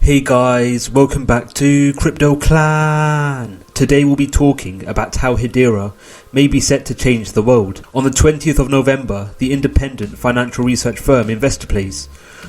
Hey guys, welcome back to Crypto Clan. Today we'll be talking about how Hedera may be set to change the world. On the 20th of November, the independent financial research firm InvestorPlace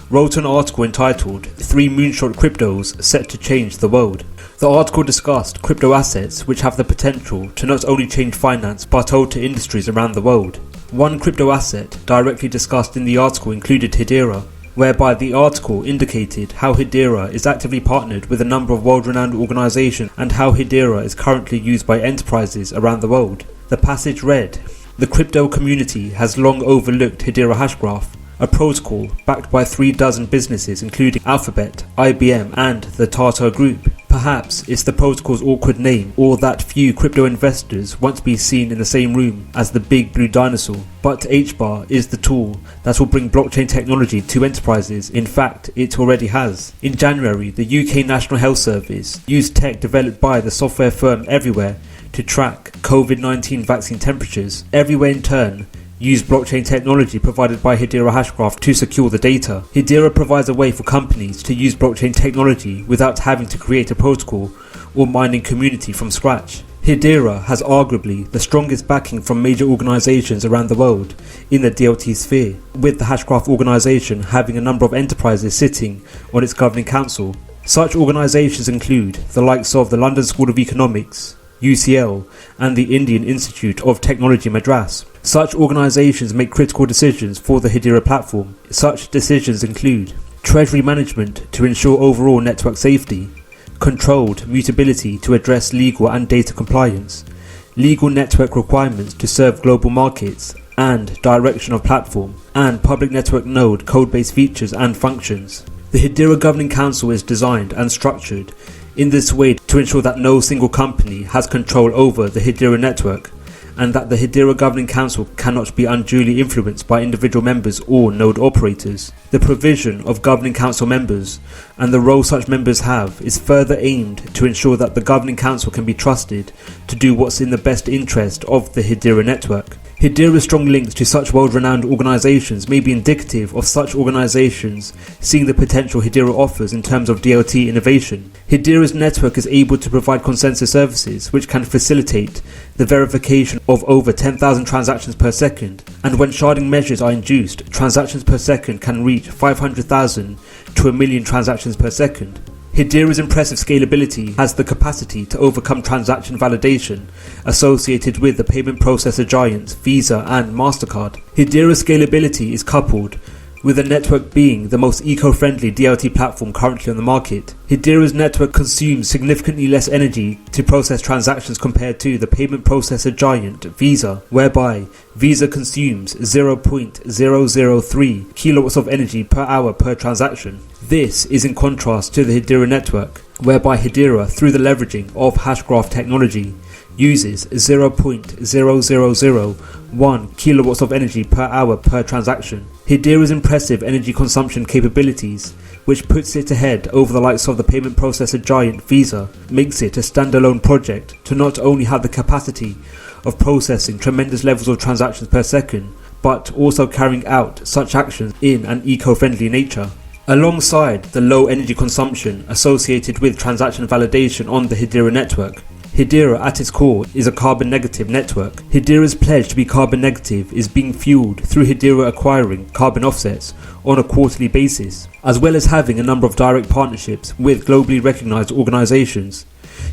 wrote an article entitled 3 Moonshot Cryptos Set to Change the World. The article discussed crypto assets which have the potential to not only change finance but alter industries around the world. One crypto asset directly discussed in the article included Hedera, whereby the article indicated how Hedera is actively partnered with a number of world-renowned organizations and how Hedera is currently used by enterprises around the world. The passage read, "The crypto community has long overlooked Hedera Hashgraph, a protocol backed by 36 businesses including Alphabet, IBM and the Tata Group. Perhaps it's the protocol's awkward name or that few crypto investors want to be seen in the same room as the big blue dinosaur. But HBAR is the tool that will bring blockchain technology to enterprises. In fact, it already has. In January, the UK National Health Service used tech developed by the software firm Everywhere to track COVID-19 vaccine temperatures. Everywhere in turn use blockchain technology provided by Hedera Hashgraph to secure the data. Hedera provides a way for companies to use blockchain technology without having to create a protocol or mining community from scratch. Hedera has arguably the strongest backing from major organizations around the world in the DLT sphere, with the Hashgraph organization having a number of enterprises sitting on its governing council. Such organizations include the likes of the London School of Economics, UCL, and the Indian Institute of Technology Madras. Such organizations make critical decisions for the Hedera platform. Such decisions include treasury management to ensure overall network safety, controlled mutability to address legal and data compliance, legal network requirements to serve global markets and direction of platform, and public network node code-based features and functions. The Hedera Governing Council is designed and structured in this way to ensure that no single company has control over the Hedera network, and that the Hedera Governing Council cannot be unduly influenced by individual members or node operators. The provision of Governing Council members and the role such members have is further aimed to ensure that the Governing Council can be trusted to do what's in the best interest of the Hedera network. Hedera's strong links to such world-renowned organizations may be indicative of such organizations seeing the potential Hedera offers in terms of DLT innovation. Hedera's network is able to provide consensus services which can facilitate the verification of over 10,000 transactions per second, and when sharding measures are induced, transactions per second can reach 500,000 to 1 million transactions per second. Hedera's impressive scalability has the capacity to overcome transaction validation associated with the payment processor giants Visa and MasterCard. Hedera's scalability is coupled with the network being the most eco-friendly DLT platform currently on the market. Hedera's network consumes significantly less energy to process transactions compared to the payment processor giant Visa, whereby Visa consumes 0.003 kilowatts of energy per hour per transaction. This is in contrast to the Hedera network, whereby Hedera, through the leveraging of Hashgraph technology, uses 0.0001 kilowatts of energy per hour per transaction. Hedera's impressive energy consumption capabilities, which puts it ahead over the likes of the payment processor giant Visa, makes it a standalone project to not only have the capacity of processing tremendous levels of transactions per second, but also carrying out such actions in an eco-friendly nature. Alongside the low energy consumption associated with transaction validation on the Hedera network, Hedera at its core is a carbon negative network. Hedera's pledge to be carbon negative is being fueled through Hedera acquiring carbon offsets on a quarterly basis, as well as having a number of direct partnerships with globally recognized organizations.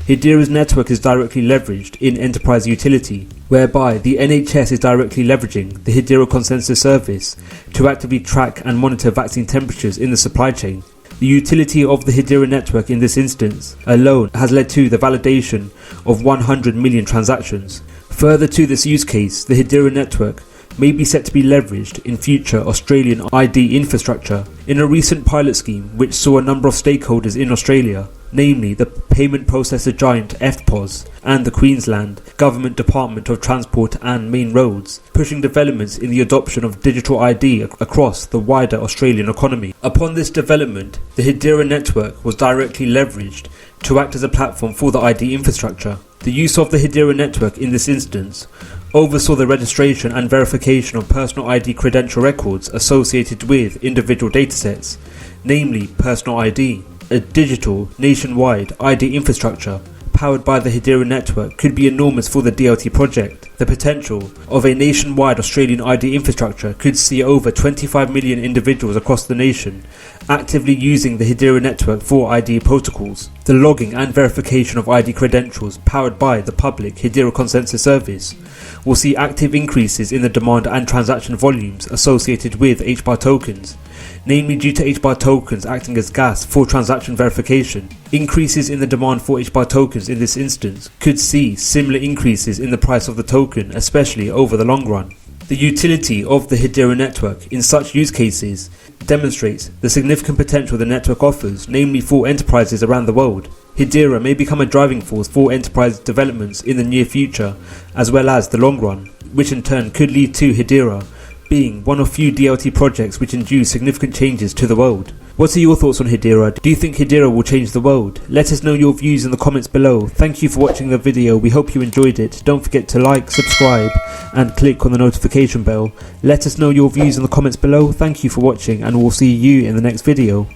Hedera's network is directly leveraged in enterprise utility, whereby the NHS is directly leveraging the Hedera consensus service to actively track and monitor vaccine temperatures in the supply chain. The utility of the Hedera network in this instance alone has led to the validation of 100 million transactions. Further to this use case, the Hedera network may be set to be leveraged in future Australian ID infrastructure. In a recent pilot scheme which saw a number of stakeholders in Australia, namely the payment processor giant FPOS and the Queensland Government Department of Transport and Main Roads, pushing developments in the adoption of digital ID across the wider Australian economy. Upon this development, the Hedera network was directly leveraged to act as a platform for the ID infrastructure. The use of the Hedera network in this instance oversaw the registration and verification of personal ID credential records associated with individual datasets, namely personal ID. A digital, nationwide ID infrastructure powered by the Hedera network could be enormous for the DLT project. The potential of a nationwide Australian ID infrastructure could see over 25 million individuals across the nation actively using the Hedera network for ID protocols. The logging and verification of ID credentials powered by the public Hedera consensus service will see active increases in the demand and transaction volumes associated with HBAR tokens, namely due to HBAR tokens acting as gas for transaction verification. Increases in the demand for HBAR tokens in this instance could see similar increases in the price of the token, especially over the long run. The utility of the Hedera network in such use cases demonstrates the significant potential the network offers, namely for enterprises around the world. Hedera may become a driving force for enterprise developments in the near future as well as the long run, which in turn could lead to Hedera being one of few DLT projects which induce significant changes to the world. What are your thoughts on Hedera? Do you think Hedera will change the world? Let us know your views in the comments below. Thank you for watching the video. We hope you enjoyed it. Don't forget to like, subscribe and click on the notification bell. Let us know your views in the comments below. Thank you for watching and we'll see you in the next video.